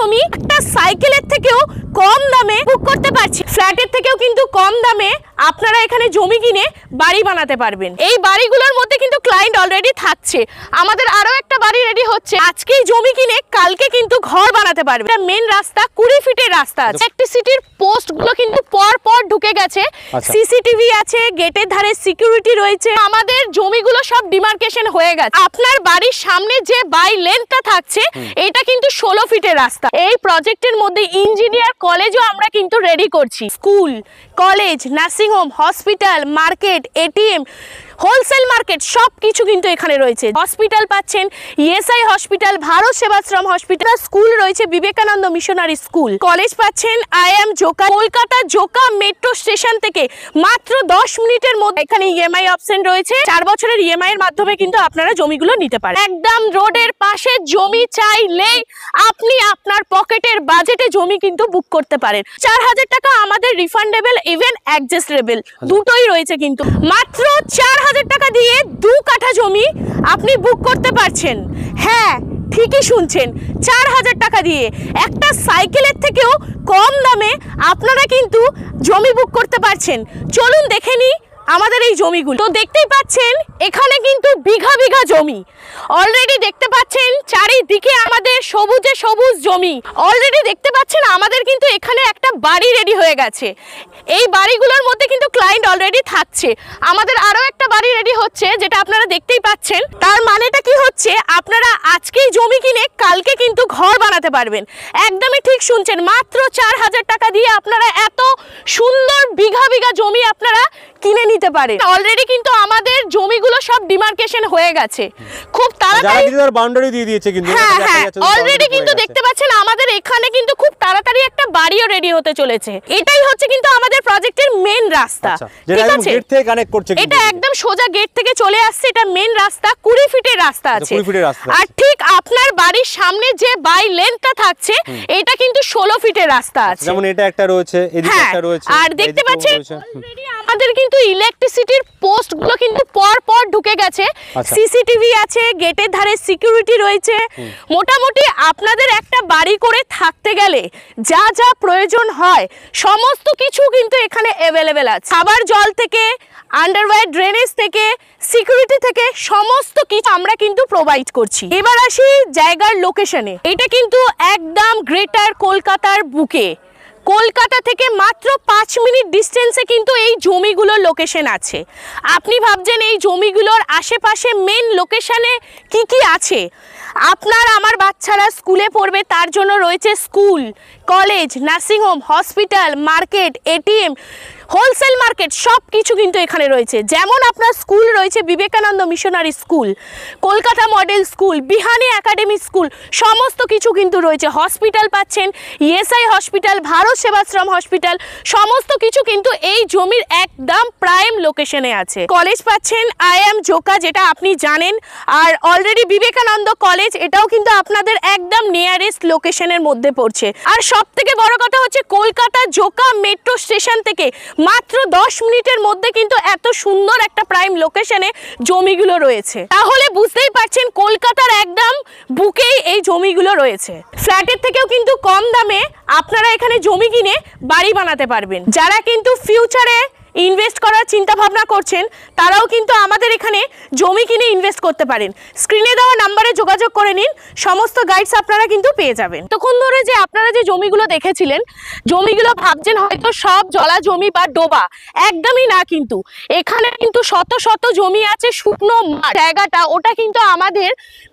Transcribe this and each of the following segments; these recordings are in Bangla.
জমি একটা সাইকেলের থেকেও কম দামে বুক করতে পারছি। ফ্ল্যাটের থেকেও কিন্তু কম দামে আপনারা এখানে জমি কিনে বাড়ি বানাতে পারবেন। এই বাড়িগুলোর মধ্যে কিন্তু ক্লায়েন্ট অলরেডি থাকছে। আমাদের আরো একটা বাড়ি রেডি হচ্ছে, আজকেই জমি কিনে কালকে কিন্তু ঘর বানাতে পারবে। এটা মেন রাস্তা, 20 ফিটের রাস্তা আছে। ইলেকট্রিসিটির পোস্ট গুলো কিন্তু পর পর ঢুকে গেছে, সিসিটিভি আছে, গেটের ধারে সিকিউরিটি রয়েছে। আমাদের জমিগুলো সব ডিমার্কেশন হয়ে গেছে। আপনার বাড়ির সামনে যে বাই লেনটা থাকছে এটা কিন্তু 16 ফিটের রাস্তা। এই প্রজেক্টের মধ্যে ইঞ্জিনিয়ার কলেজও আমরা কিন্তু রেডি করছি। School, college, nursing home, hospital, market, ATM, wholesale market সব কিছু কিন্তু এখানে রয়েছে। হসপিটাল পাচ্ছেন ESI hospital, Bharat Sevashram hospital, school রয়েছে বিবেকানন্দ মিশনারি স্কুল, কলেজ পাচ্ছেন IIM Joka. Kolkata Joka metro station থেকে মাত্র 10 মিনিটের মধ্যে এখানে ইএমআই অপশন রয়েছে। 4 বছরের ইএমআই এর মাধ্যমে কিন্তু আপনারা জমিগুলো নিতে পারেন। একদম রোডের পাশে জমি চাইলেই আপনি আপনার পকেটের বাজেটে জমি কিন্তু বুক করতে পারেন। 4000 টাকা আমাদের রিফান্ডেবল, ইভেন অ্যাডজাস্টেবল দুটোই রয়েছে। কিন্তু মাত্র 4000 টাকা দিয়ে 2 কাঠা জমি আপনি বুক করতে পারছেন। হ্যাঁ, ঠিকই শুনছেন, 4000 টাকা দিয়ে একটা সাইকেলের থেকেও কম দামে আপনারা কিন্তু জমি বুক করতে পারছেন। চলুন দেখে নিই আমাদের এই জমিগুলো। তো দেখতেই পাচ্ছেন এখানে কিন্তু বিঘা বিঘা জমি অলরেডি দেখতে পাচ্ছেন, চারিদিকে আমাদের সবুজে সবুজ জমি। অলরেডি দেখতে পাচ্ছেন আমাদের কিন্তু এখানে একটা বাড়ি রেডি হয়ে গেছে। এই বাড়িগুলোর মধ্যে কিন্তু ক্লায়েন্ট অলরেডি থাকছে। আমাদের আরো একটা বাড়ি রেডি হচ্ছে, যেটা আপনারা দেখতেই পাচ্ছেন। তার মানেটা কি হচ্ছে, আপনারা আজকেই জমি কিনে কালকে কিন্তু ঘর বানাতে পারবেন। একদমই ঠিক শুনছেন, মাত্র 4000 টাকা দিয়ে আপনারা এত সুন্দর বিঘা বিঘা জমি আপনারা কিনে নিতে পারেন। অলরেডি কিন্তু আমাদের জমিগুলো সব ডিমার্কেশন হয়ে গেছে, খুব তাড়াতাড়ি বাউন্ডারি দিয়ে দিয়েছে কিন্তু। হ্যাঁ, অলরেডি কিন্তু দেখতে পাচ্ছেন আমাদের এখানে কিন্তু খুব তাড়াতাড়ি একটা বাড়িও রেডি হতে চলেছে। এটাই হচ্ছে কিন্তু আমাদের প্রজেক্টের মেন রাস্তা। ঠিক আছে, গেট থেকে কানেক্ট করছে, এটা একদম সোজা গেট থেকে চলে আসছে। এটা মেন রাস্তা, 20 ফিটের রাস্তা আছে। 20 ফিটের রাস্তা। আর ঠিক আপনার বাড়ির সামনে যে বাই লেনটা থাকছে এটা কিন্তু 16 ফিটের রাস্তা আছে। যেমন এটা একটা রয়েছে, এদিকে একটা রয়েছে। আর দেখতে পাচ্ছেন অলরেডি আমাদের কিন্তু ইলেকট্রিসিটির পোস্ট গুলো কিন্তু পর পর ঢুকে গেছে, সিসিটিভি আছে, গেটের ধারে সিকিউরিটি রয়েছে। মোটামুটি আপনাদের একটা বাড়ি করে থাকতে গেলে যা যা প্রয়োজন হয় সমস্ত কিছু কিন্তু এখানে অ্যাভেলেবেল আছে। খাবার জল থেকে, আন্ডারওয়্যার ড্রেনেজ থেকে, সিকিউরিটি থেকে সমস্ত কিছু আমরা কিন্তু প্রোভাইড করছি। এবার আসি জায়গার লোকেশনে। এটা কিন্তু একদম গ্রেটার কলকাতার বুকে, কলকাতা থেকে মাত্র 5 মিনিট ডিস্টেন্সে কিন্তু এই জমিগুলোর লোকেশন আছে। আপনি ভাবছেন এই জমিগুলোর আশেপাশে মেন লোকেশনে কি কি আছে? আপনার আমার বাচ্চারা স্কুলে পড়বে, তার জন্য রয়েছে school, college, nursing home, hospital, market, ATM, wholesale market সব কিছু কিন্তু এখানে রয়েছে। যেমন আপনার স্কুল রয়েছে Vivekananda missionary school, Kolkata model school, Bihani academy school, সমস্ত কিছু কিন্তু রয়েছে। হসপিটাল পাচ্ছেন ESI hospital, Bharat Sevashram hospital, সমস্ত কিছু কিন্তু এই জমির একদম প্রাইম লোকেশনে আছে। কলেজ পাচ্ছেন আইএম জোকা, যেটা আপনি জানেন। আর অলরেডি বিবেকানন্দ কলেজ, এটাও কিন্তু আপনাদের একদম নিয়ারেস্ট লোকেশনের মধ্যে পড়ছে। আর সব থেকে বড় কথা হচ্ছে কলকাতা জোকা মেট্রো স্টেশন থেকে মাত্র 10 মিনিটের মধ্যে কিন্তু এত সুন্দর একটা প্রাইম লোকেশনে জমিগুলো রয়েছে। তাহলে বুঝতেই পারছেন কলকাতার একদম বুকেই এই জমিগুলো রয়েছে। ফ্ল্যাটের থেকেও কিন্তু কম দামে আপনারা এখানে জমি কিনে বাড়ি বানাতে পারবেন। যারা কিন্তু ফিউচারে ইনভেস্ট করার চিন্তা ভাবনা করছেন তারাও কিন্তু আমাদের এখানে জমি কিনে ইনভেস্ট করতে পারেন। স্ক্রিনে দেওয়া নাম্বারে যোগাযোগ করে নিন, সমস্ত গাইডস আপনারা কিন্তু পেয়ে যাবেন। তখন ধরে যে আপনারা যে জমিগুলো দেখেছিলেন, জমিগুলো ভাবছেন হয়তো সব জলা জমি বা ডোবা, একদমই না। কিন্তু এখানে কিন্তু শত শত জমি আছে, শুকনো জায়গাটা ওটা কিন্তু আমাদের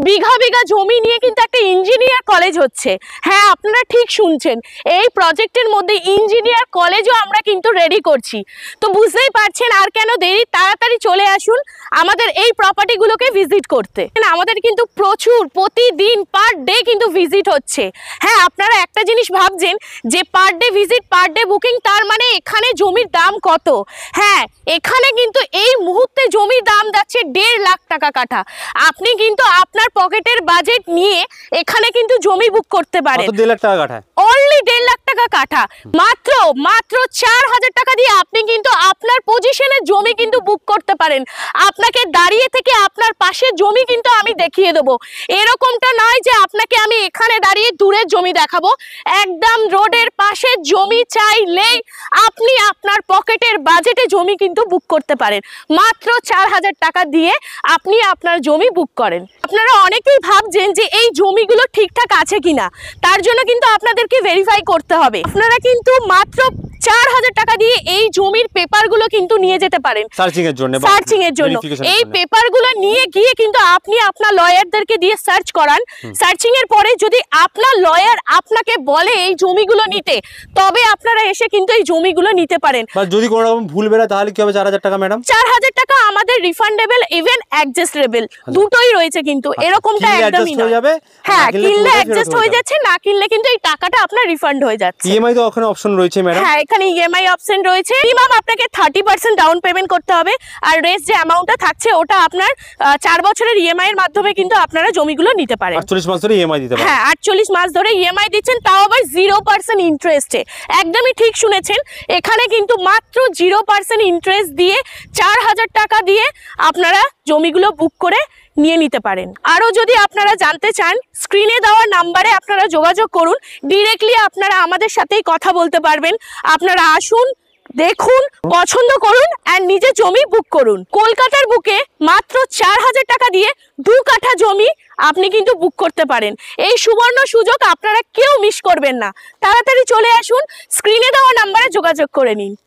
বিঘা বিঘা জমি নিয়ে কিন্তু একটা ইঞ্জিনিয়ার কলেজ হচ্ছে। হ্যাঁ, আপনারা ঠিক শুনছেন, এই প্রজেক্টের মধ্যে ইঞ্জিনিয়ার কলেজও আমরা কিন্তু রেডি করছি। তো বুঝতেই পারছেন আর কেন দেরি, তাড়াতাড়ি চলে আসুন আমাদের এই প্রপার্টিগুলোকে ভিজিট করতে। আমাদের কিন্তু প্রচুর প্রতিদিন পার ডে কিন্তু ভিজিট হচ্ছে। হ্যাঁ, আপনারা একটা জিনিস ভাবছেন যে per day visit, per day booking, তার মানে এখানে জমির দাম কত? হ্যাঁ, এখানে কিন্তু এই মুহূর্তে জমির দাম যাচ্ছে 1.5 লাখ টাকা কাঠা। আপনি কিন্তু আপনার পকেটের বাজেট নিয়ে এখানে কিন্তু জমি বুক করতে পারেন। 1.5 লাখ টাকা কাঠা, অনলি 1.5 লাখ টাকা কাঠা, মাত্র মাত্র 4000 টাকা দিয়ে আপনি কিন্তু আপনার পজিশনে জমি কিন্তু বুক করতে পারেন। আপনাকে দাঁড়িয়ে থেকে আপনার পাশে জমি কিন্তু আমি দেখিয়ে দেবো। এরকমটা নয় যে আপনাকে আমি এখানে দাঁড়িয়ে দূরের জমি দেখাবো, একদম রোডের পাশে জমি চাইলেই আপনি আপনার পকেটের বাজেটে জমি কিন্তু বুক করতে পারেন। মাত্র 4000 টাকা দিয়ে আপনি আপনার জমি বুক করেন। আপনারা অনেকেই ভাবছেন যে এই জমিগুলো ঠিকঠাক আছে কিনা, তার জন্য কিন্তু আপনাদেরকে ভেরিফাই করতে হবে। আপনারা কিন্তু মাত্র 4000 টাকা দিয়ে এই জমির পেপারগুলো কিন্তু নিয়ে যেতে পারেন সার্চিং এর জন্য। এই পেপারগুলো নিয়ে গিয়ে কিন্তু আপনি আপনার লয়ারদেরকে দিয়ে সার্চ করান। সার্চিং এর পরে যদি আপনার লয়ার আপনাকে বলে এই জমিগুলো নিতে, তবে আপনারা এসে কিন্তু এই জমিগুলো নিতে পারেন। যদি কোনো রকম ভুল বেরোয় তাহলে কি হবে 4000 টাকা ম্যাডাম? 4000 টাকা আমাদের রিফান্ডেবল ইভেন অ্যাডজাস্টেবল দুটোই রয়েছে, কিন্তু এরকমটা একদমই নয়। হ্যাঁ, কিনলে অ্যাডজাস্ট হয়ে যাচ্ছে, না কিনলে কিন্তু এই টাকাটা আপনার রিফান্ড হয়ে যাচ্ছে। ইএমআই তো ওখানে অপশন রয়েছে ম্যাডাম? হ্যাঁ, এখানে ইএমআই অপশন রয়েছে। মিনিমাম আপনাকে 30% ডাউন পেমেন্ট করতে হবে, আর রেস্ট যে অ্যামাউন্টটা থাকছে ওটা আপনার 4 বছরের ইএমআই এর মাধ্যমে কিন্তু আপনারা জমিগুলো নিতে পারেন। 48 মাস ধরে ইএমআই দিতে পারেন। হ্যাঁ, 48 মাস ধরে ইএমআই দিচ্ছেন, তাও আবার 0% ইন্টারেস্টে। একদমই ঠিক শুনেছেন, এখানে কিন্তু মাত্র 0% ইন্টারেস্ট দিয়ে 4000 টাকা দিয়ে আপনারা জমিগুলো বুক করে নিয়ে নিতে পারেন। আরও যদি আপনারা জানতে চান, স্ক্রিনে দেওয়া নাম্বারে আপনারা যোগাযোগ করুন, ডিরেক্টলি আপনারা আমাদের সাথেই কথা বলতে পারবেন। আপনারা আসুন, দেখুন, পছন্দ করুন আর নিজে জমি বুক করুন। কলকাতার বুকে মাত্র 4000 টাকা দিয়ে 2 কাঠা জমি আপনি কিন্তু বুক করতে পারেন। এই সুবর্ণ সুযোগ আপনারা কেউ মিস করবেন না। তাড়াতাড়ি চলে আসুন, স্ক্রিনে দেওয়া নাম্বারে যোগাযোগ করে নিন।